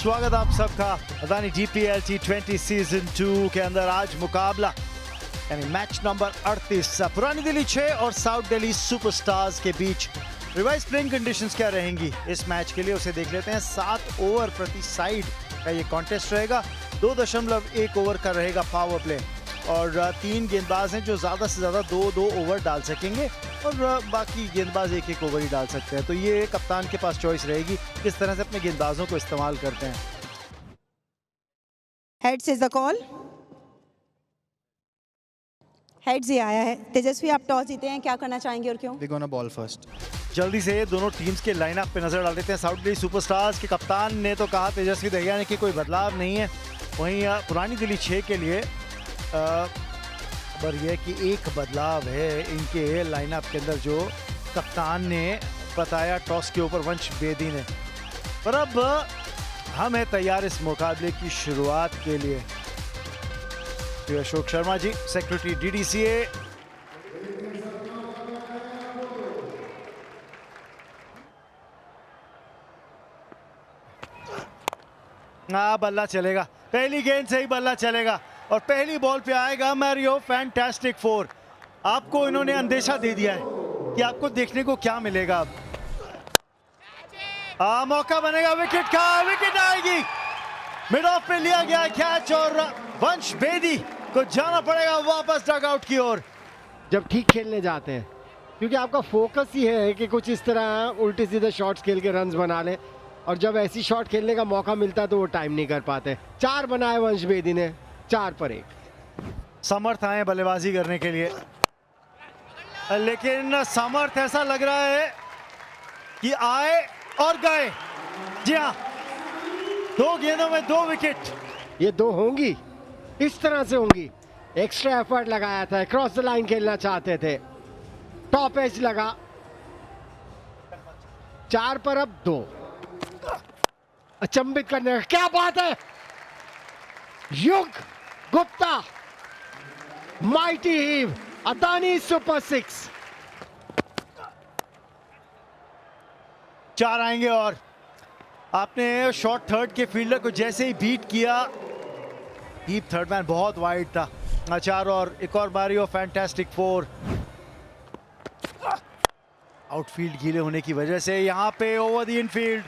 स्वागत आप सबका अदानी GPL T20 सीजन 2 के अंदर। आज मुकाबला यानी मैच नंबर 38 पुरानी दिल्ली 6 और साउथ दिल्ली सुपरस्टार्स के बीच। रिवाइज प्लेइंग कंडीशंस क्या रहेंगी इस मैच के लिए, उसे देख लेते हैं। 7 ओवर प्रति साइड का ये कॉन्टेस्ट रहेगा। 2.1 ओवर का रहेगा पावर प्ले और 3 गेंदबाज हैं जो ज़्यादा से ज़्यादा 2-2 ओवर डाल सकेंगे और बाकी गेंदबाज 1-1 ओवर ही डाल सकते हैं। तो ये कप्तान के पास चॉइस रहेगी किस तरह से अपने गेंदबाजों को इस्तेमाल करते हैं। Heads is the call. Heads ही आया है। तेजस्वी, आप टॉस जीते हैं, क्या करना चाहेंगे और क्यों? We're gonna ball first. जल्दी से दोनों टीम्स के लाइनअप पे नजर डाल देते हैं। साउथ दिल्ली सुपरस्टार्स के कप्तान ने तो कहा तेजस्वी दहिया ने कि कोई बदलाव नहीं है। वहीं पुरानी दिल्ली 6 के लिए खबर यह कि एक बदलाव है इनके लाइनअप के अंदर, जो कप्तान ने बताया टॉस के ऊपर वंश बेदी ने। पर अब हम हैं तैयार इस मुकाबले की शुरुआत के लिए। तो अशोक शर्मा जी, सेक्रेटरी DDCA। बल्ला चलेगा, पहली गेंद से ही बल्ला चलेगा और पहली बॉल पे आएगा मैरियो फैंटास्टिक 4। आपको इन्होंने अंदेशा दे दिया है कि आपको देखने को क्या मिलेगा। अब मौका बनेगा विकेट का, विकेट आएगी। मिड ऑफ पे लिया गया कैच और वंश बेदी को जाना पड़ेगा वापस डगआउट की ओर। जब ठीक खेलने जाते हैं, क्योंकि आपका फोकस ही है कि कुछ इस तरह उल्टे सीधे शॉट्स खेल के रन्स बना ले, और जब ऐसी शॉट खेलने का मौका मिलता है तो वो टाइम नहीं कर पाते। 4 बनाए वंश बेदी ने, 4 पर 1। समर्थ आए बल्लेबाजी करने के लिए, लेकिन समर्थ ऐसा लग रहा है कि आए और गए। जी हाँ, 2 गेंदों में 2 विकेट। ये 2 होंगी, इस तरह से होंगी। एक्स्ट्रा एफर्ट लगाया था, क्रॉस द लाइन खेलना चाहते थे, टॉप एज लगा। 4 पर अब 2। अचंभित करने का, क्या बात है। युग Gupta, mighty heave, Adani super 6। 4 आएंगे और आपने शॉर्ट थर्ड के फील्डर को जैसे ही बीट किया, डीप थर्ड मैन बहुत वाइड था। 4 और एक और मैरियो फैंटास्टिक 4। आउटफील्ड गीले होने की वजह से यहाँ पे ओवर द इनफील्ड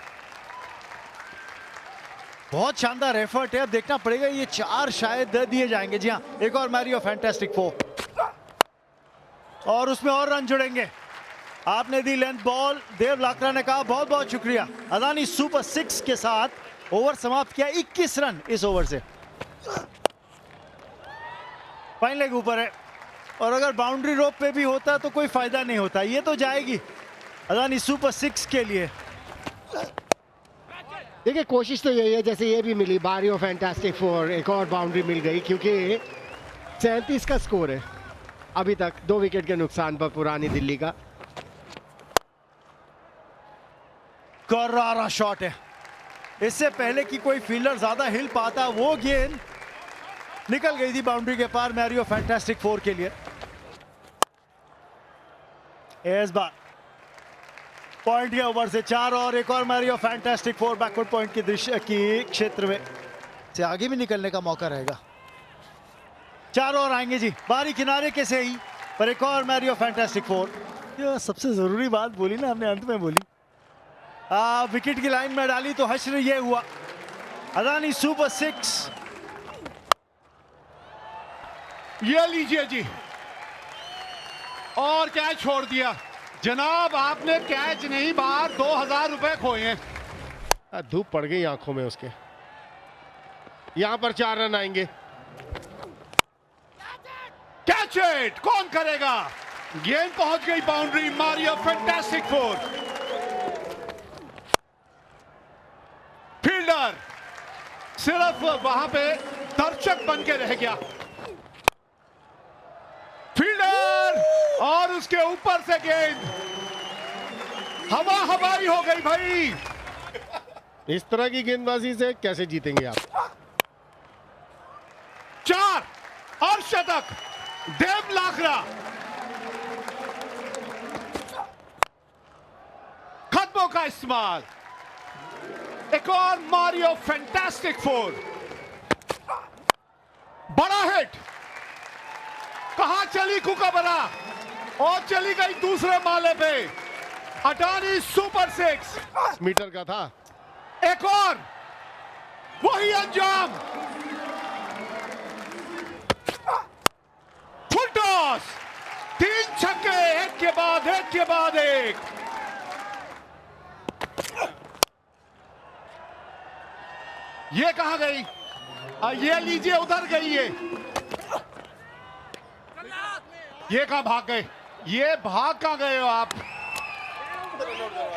बहुत शानदार एफर्ट है। अब देखना पड़ेगा, ये 4 शायद दिए जाएंगे। जी हाँ, एक और मैरियो फैंटास्टिक 4 और उसमें और रन जुड़ेंगे। आपने दी लेंथ बॉल, देव लाकरा ने कहा बहुत बहुत शुक्रिया। अदानी सुपर 6 के साथ ओवर समाप्त किया, 21 रन इस ओवर से। फाइन लेग ऊपर है और अगर बाउंड्री रोप पे भी होता तो कोई फायदा नहीं होता। ये तो जाएगी अदानी सुपर 6 के लिए। देखिए, कोशिश तो यही है, जैसे ये भी मिली मैरियो फैंटास्टिक 4, एक और बाउंड्री मिल गई, क्योंकि 37 का स्कोर है अभी तक, 2 विकेट के नुकसान पर पुरानी दिल्ली का। करारा शॉट है। इससे पहले कि कोई फील्डर ज्यादा हिल पाता, वो गेंद निकल गई थी बाउंड्री के पार मैरियो फैंटास्टिक 4 के लिए। इस बार पॉइंट के ओवर से 4 और एक और मैरियो फैंटास्टिक 4 बैकवर्ड पॉइंट की दृश्य की क्षेत्र में से आगे भी निकलने का मौका रहेगा। 4 और आएंगे जी, बारी किनारे के से ही, पर एक और मैरियो फैंटास्टिक 4। ये सबसे जरूरी बात बोली ना हमने, अंत में बोली। विकेट की लाइन में डाली तो हश्र ये हुआ। अदानी सुपर 6। ये लीजिए जी, और कैच छोड़ दिया जनाब। आपने कैच नहीं, बाहर 2000 रुपए खोए हैं। धूप पड़ गई आंखों में उसके। यहां पर 4 रन आएंगे। कैच इट, कौन करेगा? गेंद पहुंच गई बाउंड्री, मैरियो फैंटास्टिक 4। फील्डर सिर्फ वहां पे दर्शक बन के रह गया। फील्डर और उसके ऊपर से गेंद हवा हवाई हो गई भाई। इस तरह की गेंदबाजी से कैसे जीतेंगे आप? 4 और शतक देव लाकरा। खत्मों का इस्तेमाल। एक और मारियो फैंटास्टिक फोर, बड़ा हिट। कहां चली कुकाबरा और चली गई दूसरे माले पे। अडानी सुपर 6 मीटर का था। एक और वही अंजाम। फुल टॉस, 3 छक्के एक के बाद एक। ये कहां गई? ये लीजिए, उधर गई ये कहां भाग गए? ये भाग कहां गए हो आप?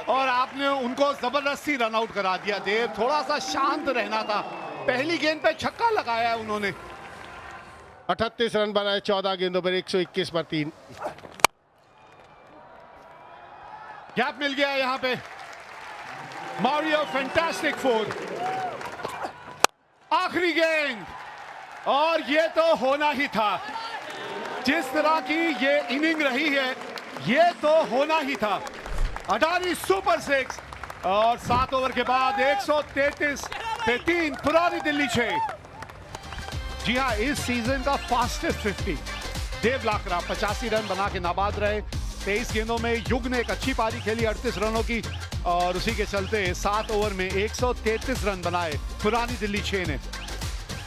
और आपने उनको जबरदस्ती रन आउट करा दिया। देव, थोड़ा सा शांत रहना था। पहली गेंद पे छक्का लगाया है उन्होंने। 38 रन बनाए 14 गेंदों पर, 121 पर 3। गैप मिल गया यहां पे। मारियो फैंटास्टिक फोर, आखिरी गेंद, और ये तो होना ही था। जिस तरह की ये इनिंग रही है, ये तो होना ही था। अडानी सुपर 6, और 7 ओवर के बाद 133 पे 3, पुरानी दिल्ली 6। जी हाँ, इस सीजन का फास्टेस्ट 50 देव लाकरा 85 रन बना के नाबाद रहे। 23 गेंदों में युग ने एक अच्छी पारी खेली 38 रनों की, और उसी के चलते 7 ओवर में 133 रन बनाए पुरानी दिल्ली 6 ने।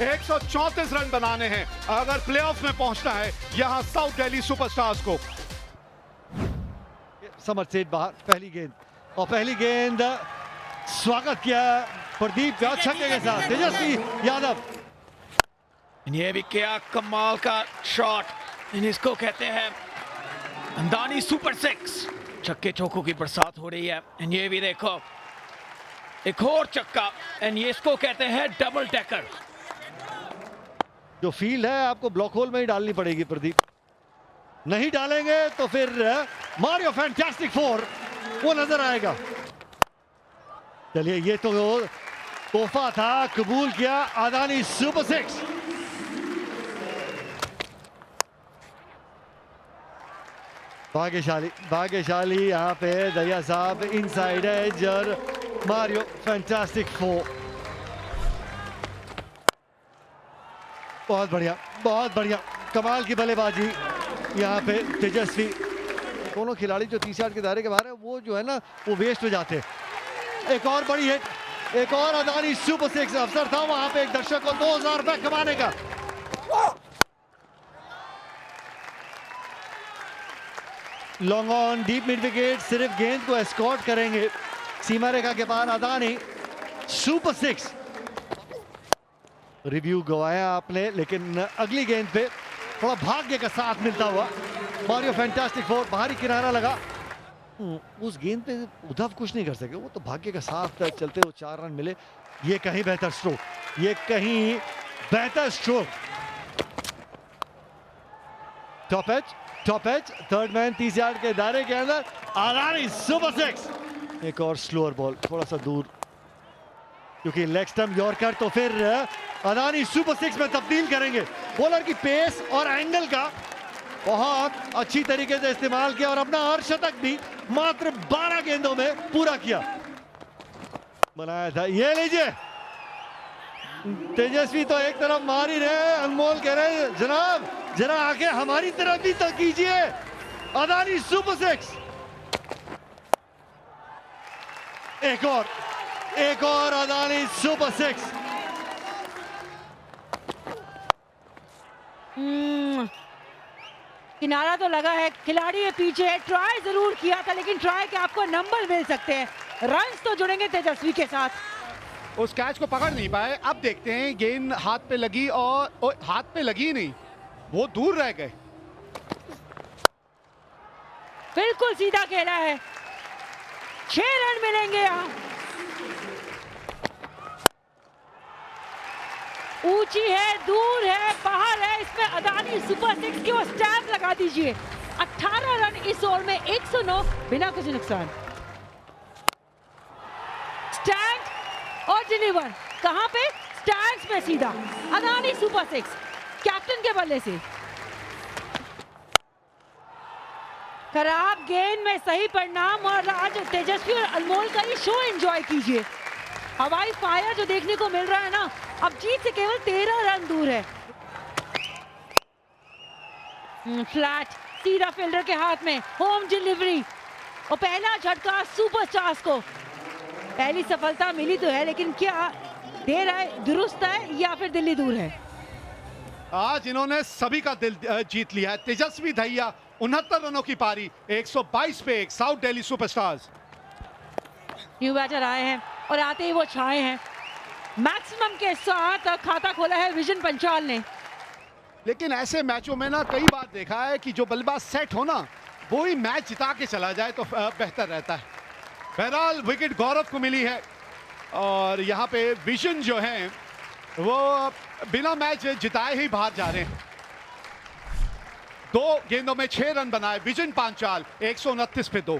134 रन बनाने हैं अगर प्लेऑफ में पहुंचना है यहां साउथ दिल्ली सुपरस्टार्स को। समरसेट बाहर, पहली गेंद, और पहली गेंद स्वागत किया प्रदीप का छक्के के साथ तेजस्वी यादव। ये भी क्या कमाल का शॉट, इसको कहते हैं अडानी सुपर 6। छक्के चौकों की बरसात हो रही है। ये भी देखो, एक और चक्का, ये इसको कहते हैं डबल डेकर। जो फील्ड है आपको ब्लॉक होल में ही डालनी पड़ेगी प्रदीप, नहीं डालेंगे तो फिर मारियो फैंटास्टिक फोर वो नजर आएगा। चलिए, ये तो तोहफा था, कबूल किया अडानी सुपर 6। भाग्यशाली यहाँ पे दरिया साहब, इनसाइड एज और मारियो फैंटास्टिक फोर। बहुत बढ़िया कमाल की बल्लेबाजी यहाँ पे तेजस्वी। दोनों खिलाड़ी जो 30 यार्ड के दायरे के बाहर है वो जो है ना वो वेस्ट हो जाते हैं। एक और बड़ी हिट, एक और अडानी सुपर 6 अवसर था वहां पे एक दर्शक को 2000 रुपए कमाने का। Long on, deep mid wicket, सिर्फ गेंद को एस्कॉर्ट करेंगे सीमा रेखा के पार अडानी सुपर 6। रिव्यू गवाया आपने, लेकिन अगली गेंद पे थोड़ा भाग्य का साथ मिलता हुआ मारियो फैंटास्टिक फोर। बाहरी किनारा लगा, उस गेंद पे उद्धव कुछ नहीं कर सके, वो तो भाग्य का साथ चलते हुए 4 रन मिले। ये कहीं बेहतर stroke, top edge, third man 30 yard के दायरे के अंदर अडानी सुपर 6। एक और स्लोअर बॉल थोड़ा सा दूर, क्योंकि लेग स्टंप यॉर्कर तो फिर अडानी सुपर 6 में तब्दील करेंगे। बॉलर की पेस और एंगल का बहुत अच्छी तरीके से इस्तेमाल किया और अपना अर्धशतक भी मात्र 12 गेंदों में पूरा किया, बनाया था। ये लीजिए, तेजस्वी तो एक तरफ मार ही रहे, अनमोल कह रहे जनाब जरा आके हमारी तरफ भी तो कीजिए। अडानी सुपर 6, एक और अडानी सुपर 6। किनारा तो लगा है, खिलाड़ी है पीछे, ट्राई जरूर किया था, लेकिन ट्राई के आपको नंबर मिल सकते हैं, रन्स तो जुड़ेंगे तेजस्वी के साथ। उस कैच को पकड़ नहीं पाए। अब देखते हैं, गेंद हाथ पे लगी और हाथ पे लगी नहीं, वो दूर रह गए। बिल्कुल सीधा खेला है, 6 रन मिलेंगे यहाँ। ऊंची है, दूर है, बाहर है, इसमें अडानी सुपर 6 की वो स्टैम्प लगा दीजिए। 18 रन इस ओवर में, 109 बिना कुछ नुकसान। स्टैंड और डिलीवर, कहां पे? स्टैंड्स पे सीधा। अडानी सुपर 6 कैप्टन के बल्ले से। खराब गेंद में सही परिणाम, और आज तेजस्वी और अनमोल का ये शो एंजॉय कीजिए। हवाई फायर जो देखने को मिल रहा है ना, अब जीत से केवल 13 रन दूर है। फ्लैट सीधा फील्डर के हाथ में, होम डिलीवरी और पहला झटका सुपरस्टार्स को। पहली सफलता मिली तो है, लेकिन क्या देर है, दुरुस्त है या फिर दिल्ली दूर है? आज इन्होंने सभी का दिल जीत लिया है। तेजस्वी दहिया 69 रनों की पारी, 122 पे 1, south Delhi superstars. New batter आए हैं और आते ही वो छाए हैं। मैक्सिमम के साथ खाता खोला है विजन पंचाल ने। लेकिन ऐसे मैचों में ना कई बार देखा है कि जो बल्लेबाज सेट हो ना, वो ही मैच जिता के चला जाए तो बेहतर रहता है। बहरहाल विकेट गौरव को मिली है और यहाँ पे विजन जो है वो बिना मैच जिताए ही बाहर जा रहे हैं। 2 गेंदों में 6 रन बनाए विजन पांचाल, 129 पे 2।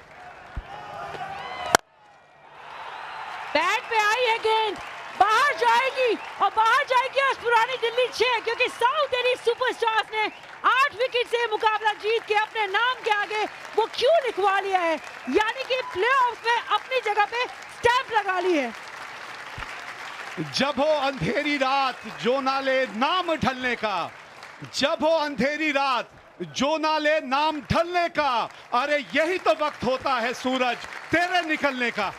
बैट पे आई है गेंद, बाहर जाएगी और बाहर जाएगी आज पुरानी दिल्ली 6, क्योंकि साउथ दिल्ली सुपरस्टार्स ने 8 विकेट से मुकाबला जीत के अपने नाम के आगे वो क्यों लिखवा लिया है, यानी कि प्लेऑफ में अपनी जगह पे स्टैंप लगा ली है। जब हो अंधेरी रात जो ना ले नाम ढलने का, जब हो अंधेरी रात जो ना ले नाम ढलने का, अरे यही तो वक्त होता है सूरज तेरे निकलने का।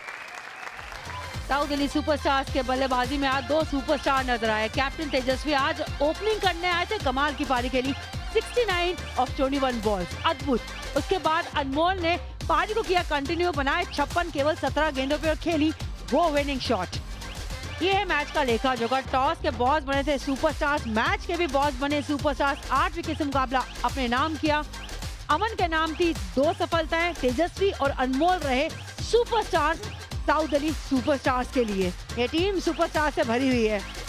साउथ दिल्ली सुपरस्टार्स के बल्लेबाजी में आज 2 सुपरस्टार नजर आए। कैप्टन तेजस्वी आज ओपनिंग करने आए थे, कमाल की पारी खेली, 69 ऑफ 21 बॉल्स, अद्भुत। उसके बाद अनमोल ने पारी को किया कंटिन्यू, बनाए 56, केवल 17 गेंदों पर खेली वो विनिंग शॉट। ये है मैच का लेखा जोखा। टॉस के बॉस बने थे सुपरस्टार्स, मैच के भी बॉस बने सुपरस्टार्स। 8 विकेट से मुकाबला अपने नाम किया। अमन के नाम थी 2 सफलताएं, तेजस्वी और अनमोल रहे सुपरस्टार्स साउथ दिल्ली सुपरस्टार्स के लिए। ये टीम सुपरस्टार से भरी हुई है।